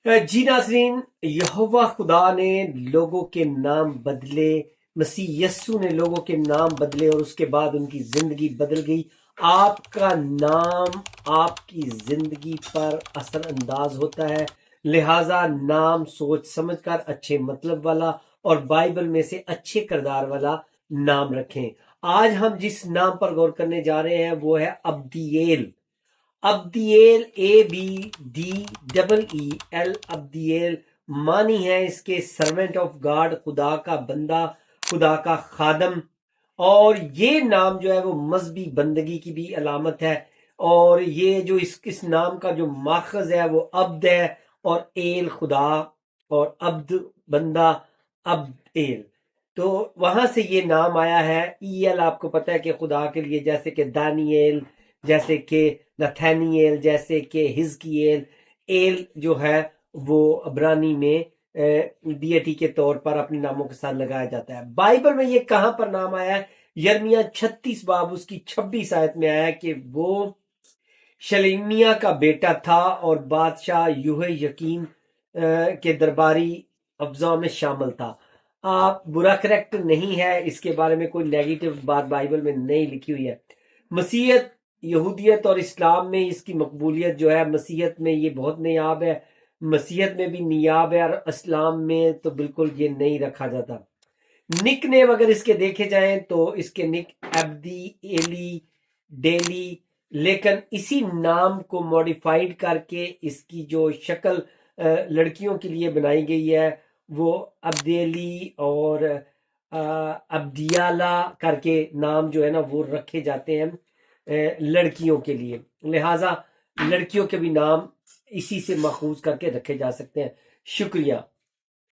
جی ناظرین، یہوہ خدا نے لوگوں کے نام بدلے، مسیح یسو نے لوگوں کے نام بدلے اور اس کے بعد ان کی زندگی بدل گئی۔ آپ کا نام آپ کی زندگی پر اثر انداز ہوتا ہے، لہٰذا نام سوچ سمجھ کر اچھے مطلب والا اور بائبل میں سے اچھے کردار والا نام رکھیں۔ آج ہم جس نام پر غور کرنے جا رہے ہیں وہ ہے عبدییل۔ عبدییل ABDEEL، عبدییل معنی ہے اس کے سرونٹ آف گاڈ، خدا کا بندہ، خدا کا خادم۔ اور یہ نام جو ہے وہ مذہبی بندگی کی بھی علامت ہے، اور یہ جو اس نام کا جو ماخذ ہے وہ عبد ہے، اور ایل خدا، اور عبد بندہ، عبد ایل، تو وہاں سے یہ نام آیا ہے۔ ایل آپ کو پتہ ہے کہ خدا کے لیے، جیسے کہ دانییل، جیسے کہ نتھانییل، جیسے کہ حزقییل۔ ایل جو ہے وہ عبرانی میں ڈیٹی کے طور پر اپنے ناموں کے ساتھ لگایا جاتا ہے۔ بائبل میں یہ کہاں پر نام آیا ہے؟ یرمیہ 36 باب اس کی 26 آیت میں آیا کہ وہ شلیمیا کا بیٹا تھا اور بادشاہ یہویاکین کے درباری افزاں میں شامل تھا۔ آپ برا کریکٹ نہیں ہے، اس کے بارے میں کوئی نیگیٹو بات بائبل میں نہیں لکھی ہوئی ہے۔ مسیحیت، یہودیت اور اسلام میں اس کی مقبولیت جو ہے، مسیحیت میں یہ بہت نیاب ہے، مسیحیت میں بھی نیاب ہے، اور اسلام میں تو بالکل یہ نہیں رکھا جاتا۔ نک نیم اگر اس کے دیکھے جائیں تو اس کے نک عبدی، ایلی، ڈیلی، لیکن اسی نام کو موڈیفائڈ کر کے اس کی جو شکل لڑکیوں کے لیے بنائی گئی ہے وہ عبدیلی اور عبدیالہ کر کے نام جو ہے نا وہ رکھے جاتے ہیں لڑکیوں کے لیے، لہٰذا لڑکیوں کے بھی نام اسی سے ماخوذ کر کے رکھے جا سکتے ہیں۔ شکریہ۔